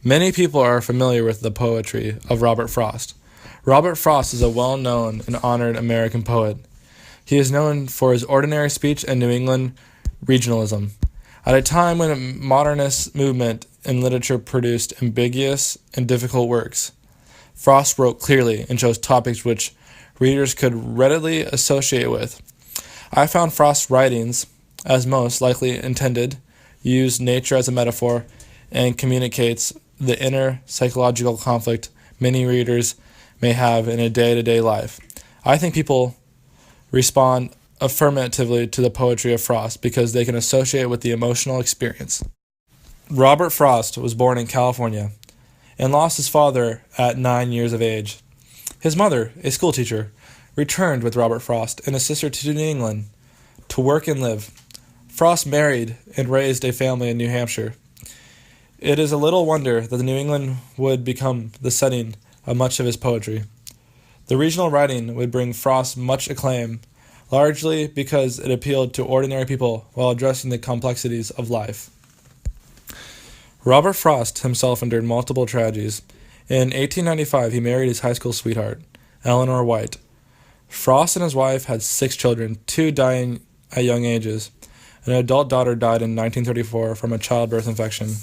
Many people are familiar with the poetry of Robert Frost. Robert Frost is a well-known and honored American poet. He is known for his ordinary speech and New England regionalism. At a time when a modernist movement in literature produced ambiguous and difficult works, Frost wrote clearly and chose topics which readers could readily associate with. I found Frost's writings, as most likely intended, use nature as a metaphor and communicates the inner psychological conflict many readers may have in a day-to-day life. I think people respond affirmatively to the poetry of Frost because they can associate with the emotional experience. Robert Frost was born in California and lost his father at 9 years of age. His mother, a schoolteacher, returned with Robert Frost and his sister to New England to work and live. Frost married and raised a family in New Hampshire. It is a little wonder that New England would become the setting of much of his poetry. The regional writing would bring Frost much acclaim, largely because it appealed to ordinary people while addressing the complexities of life. Robert Frost himself endured multiple tragedies. In 1895, he married his high school sweetheart, Eleanor White. Frost and his wife had 6 children, 2 dying at young ages. An adult daughter died in 1934 from a childbirth infection.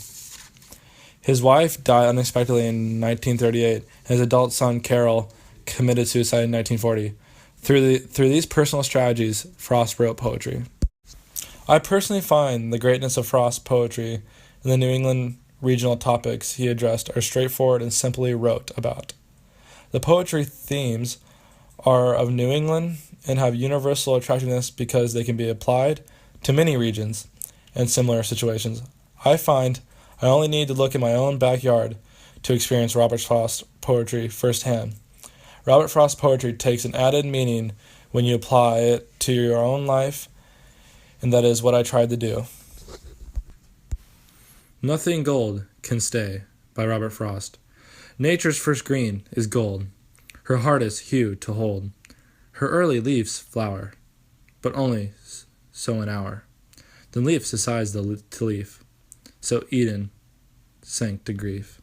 His wife died unexpectedly in 1938, and his adult son, Carroll, committed suicide in 1940. Through these personal strategies, Frost wrote poetry. I personally find the greatness of Frost's poetry and the New England regional topics he addressed are straightforward and simply wrote about. The poetry themes are of New England and have universal attractiveness because they can be applied to many regions and similar situations. I find I only need to look in my own backyard to experience Robert Frost's poetry firsthand. Robert Frost's poetry takes an added meaning when you apply it to your own life, and that is what I tried to do. Nothing Gold Can Stay by Robert Frost. Nature's first green is gold, her hardest hue to hold. Her early leaves flower, but only so an hour. Then leaf suicides to leaf, so Eden sank to grief.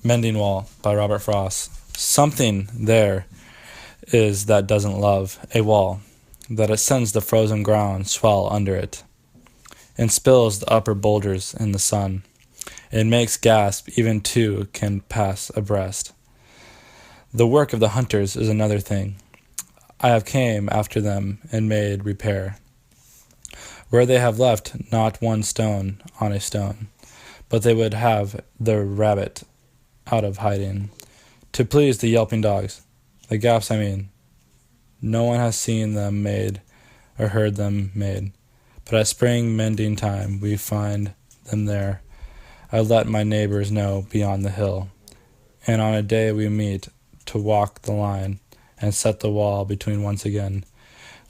Mending Wall by Robert Frost. Something there is that doesn't love a wall, that it sends the frozen ground swell under it, and spills the upper boulders in the sun. It makes gasp even two can pass abreast. The work of the hunters is another thing. I have came after them and made repair, where they have left not one stone on a stone, but they would have the rabbit out of hiding, to please the yelping dogs, the gaps I mean. No one has seen them made or heard them made, but at spring mending time we find them there. I let my neighbors know beyond the hill, and on a day we meet to walk the line and set the wall between once again.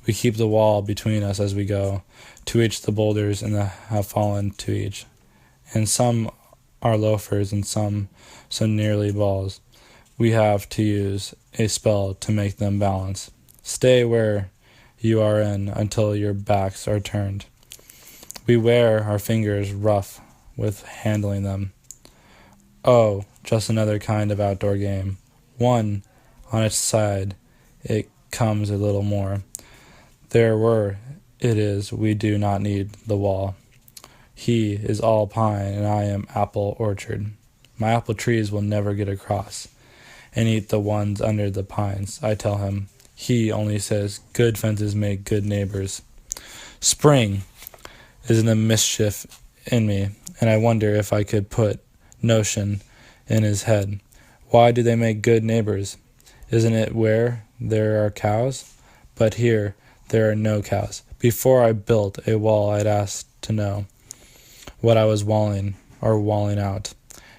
We keep the wall between us as we go, to each the boulders and have fallen to each. And some are loafers and some so nearly balls. We have to use a spell to make them balance. Stay where you are in until your backs are turned. We wear our fingers rough with handling them. Oh, just another kind of outdoor game. One on its side, it comes a little more. There were, it is, we do not need the wall. He is all pine and I am apple orchard. My apple trees will never get across and eat the ones under the pines, I tell him. He only says, good fences make good neighbors. Spring is in the mischief in me, and I wonder if I could put notion in his head. Why do they make good neighbors? Isn't it where there are cows? But here there are no cows. Before I built a wall, I'd asked to know what I was walling or walling out,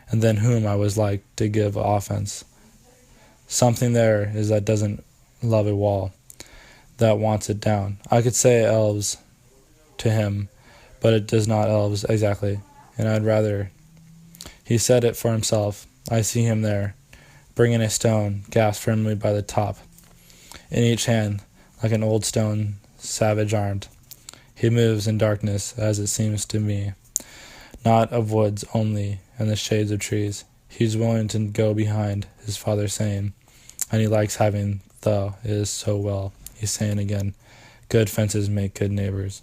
and then whom I was like to give offense. Something there is that doesn't love a wall, that wants it down. I could say elves to him, but it does not elves exactly, and I'd rather. He said it for himself. I see him there, bringing a stone, gasped firmly by the top, in each hand, like an old stone, savage armed. He moves in darkness, as it seems to me. not of woods only and the shades of trees. He's willing to go behind, his father saying, and he likes having, though it is so well. He's saying again, good fences make good neighbors.